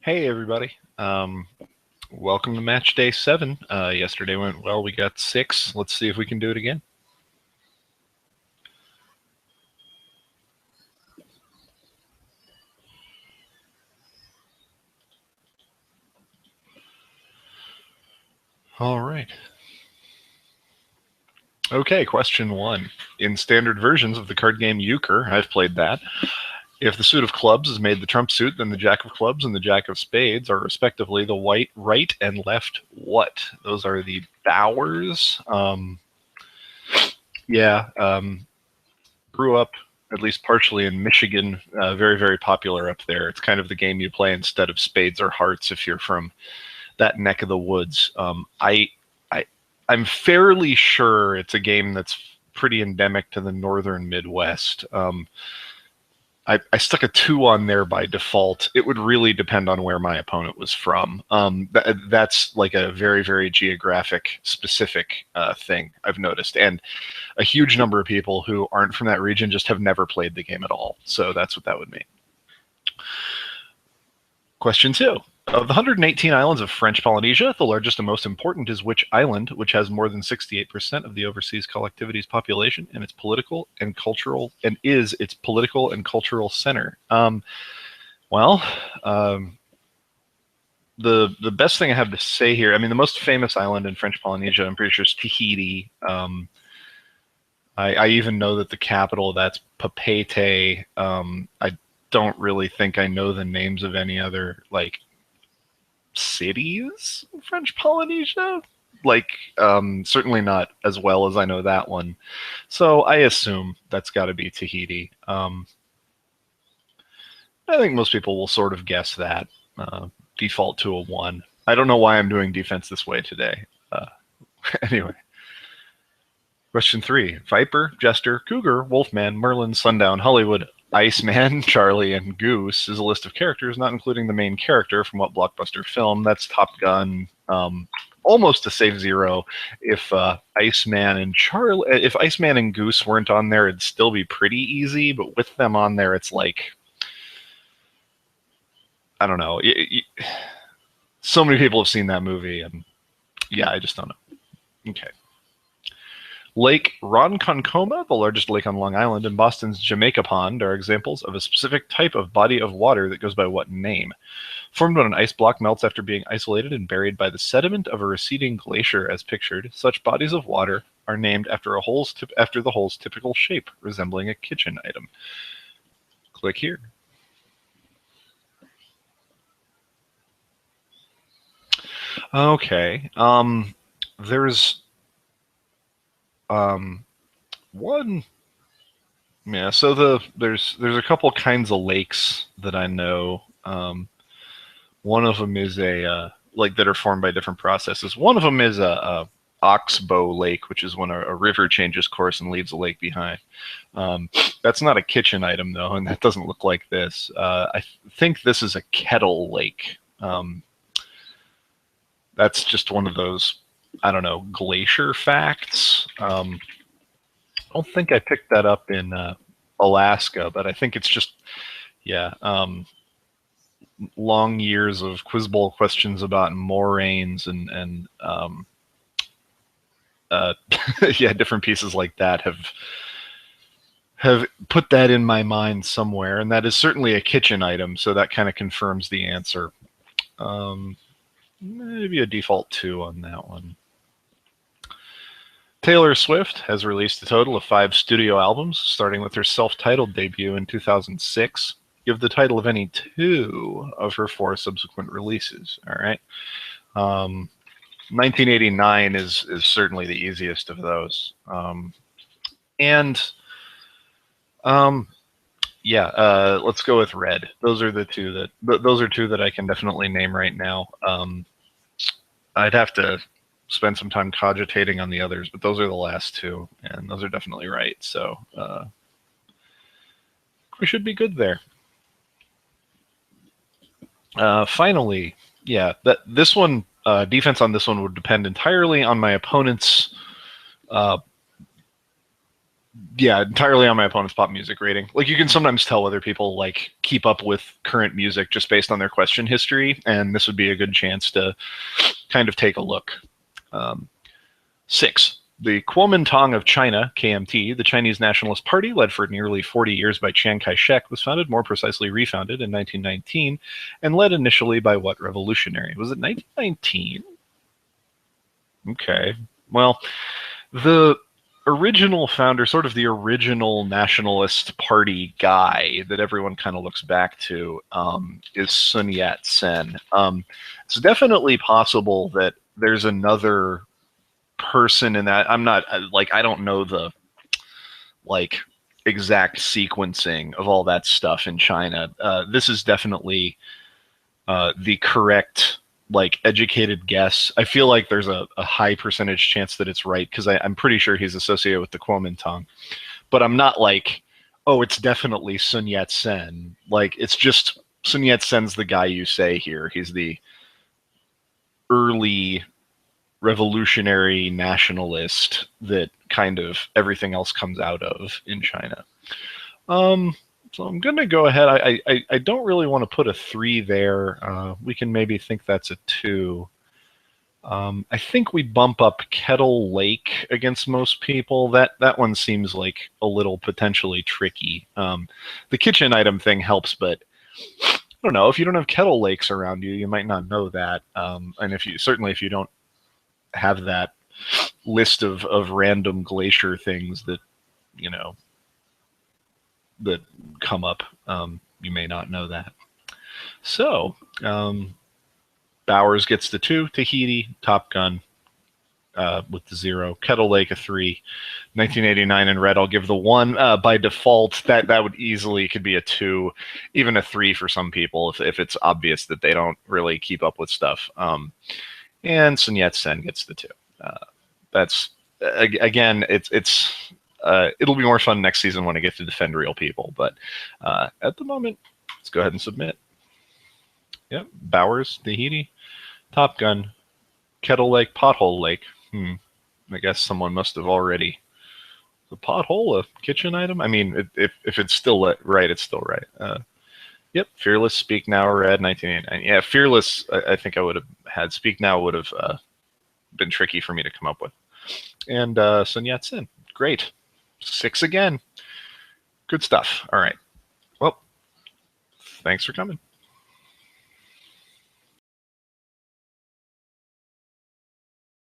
Hey everybody. Welcome to match day 7. Yesterday went well. We got 6. Let's see if we can do it again. All right. Okay, question 1. In standard versions of the card game Euchre, I've played that. If the suit of clubs is made the trump suit, then the jack of clubs and the jack of spades are respectively the white right and left what? Those are the bowers. Grew up at least partially in Michigan. Very, very popular up there. It's kind of the game you play instead of spades or hearts if you're from that neck of the woods. I'm fairly sure it's a game that's pretty endemic to the northern Midwest. I stuck a 2 on there by default. It would really depend on where my opponent was from. That's like a very, very geographic specific thing I've noticed. And a huge number of people who aren't from that region just have never played the game at all. So that's what that would mean. Question 2. Of the 118 islands of French Polynesia, the largest and most important is which island, which has more than 68% of the overseas collectivity's population and its political and cultural center? The best thing I have to say here, I mean, the most famous island in French Polynesia, I'm pretty sure, is Tahiti. I even know that the capital, that's Papeete. I don't really think I know the names of any other, like, cities in French Polynesia, certainly not as well as I know that one, so I assume that's got to be Tahiti. I think most people will sort of guess that. Default to a 1. I don't know why I'm doing defense this way today. Anyway, question 3. Viper, Jester, Cougar, Wolfman, Merlin, Sundown, Hollywood, Iceman, Charlie, and Goose is a list of characters, not including the main character from what blockbuster film? That's Top Gun. Almost a safe 0. If Iceman and Goose weren't on there, it'd still be pretty easy. But with them on there, it's like, I don't know. So many people have seen that movie, and yeah, I just don't know. Okay. Lake Ronkonkoma, the largest lake on Long Island, and Boston's Jamaica Pond are examples of a specific type of body of water that goes by what name? Formed when an ice block melts after being isolated and buried by the sediment of a receding glacier as pictured, such bodies of water are named after the hole's typical shape, resembling a kitchen item. Click here. Okay. There's one. Yeah, so there's a couple kinds of lakes that I know. One of them is that are formed by different processes. One of them is a oxbow lake, which is when a river changes course and leaves a lake behind. That's not a kitchen item though, and that doesn't look like this. I think this is a kettle lake. That's just one of those, I don't know, glacier facts. I don't think I picked that up in Alaska, but I think it's just, yeah, long years of quiz bowl questions about moraines and yeah, different pieces like that have put that in my mind somewhere, and that is certainly a kitchen item, so that kind of confirms the answer. Maybe a default 2 on that one. Taylor Swift has released a total of 5 studio albums, starting with her self-titled debut in 2006. Give the title of any 2 of her 4 subsequent releases. All right. 1989 is certainly the easiest of those. Let's go with Red. Those are 2 that I can definitely name right now. I'd have to spend some time cogitating on the others, but those are the last 2, and those are definitely right. So we should be good there. Finally, yeah, this one, defense on this one would depend entirely on my opponent's Yeah, entirely on my opponent's pop music rating. Like, you can sometimes tell whether people like keep up with current music just based on their question history, and this would be a good chance to kind of take a look. Um, 6. The Kuomintang of China, KMT, the Chinese Nationalist Party, led for nearly 40 years by Chiang Kai-shek, was founded, more precisely refounded, in 1919, and led initially by what revolutionary? Was it 1919? Okay. Well, the original founder, sort of the original nationalist party guy that everyone kind of looks back to, is Sun Yat-sen. It's definitely possible that there's another person in that. I'm not like, I don't know the like exact sequencing of all that stuff in China. This is definitely the correct like educated guess. I feel like there's a high percentage chance that it's right because I'm pretty sure he's associated with the Kuomintang, but I'm not like, oh, it's definitely Sun Yat-sen. Like, it's just Sun Yat-sen's the guy you say here. He's the early revolutionary nationalist that kind of everything else comes out of in China. So I'm going to go ahead. I don't really want to put a 3 there. We can maybe think that's a 2. I think we bump up Kettle Lake against most people. That one seems like a little potentially tricky. The kitchen item thing helps, but I don't know. If you don't have Kettle Lakes around you, you might not know that. And if you don't have that list of random glacier things that you know that come up, you may not know that. So Bowers gets the 2, Tahiti, Top Gun with the 0, Kettle Lake a 3, 1989 in red. I'll give the 1 by default. That would easily could be a 2, even a 3 for some people if it's obvious that they don't really keep up with stuff. And Sun Yat-sen gets the 2. That's again, it'll be more fun next season when I get to defend real people. But at the moment, let's go ahead and submit. Yep, Bowers, Tahiti, Top Gun, Kettle Lake, Pothole Lake. I guess someone must have already. The pothole, a kitchen item? I mean, if it's still right, it's still right. Yep, Fearless, Speak Now, Red, 1989. Yeah, Fearless, I think I would have had. Speak Now would have been tricky for me to come up with. And Sun Yat-sen, great. 6 again. Good stuff. All right. Well, thanks for coming.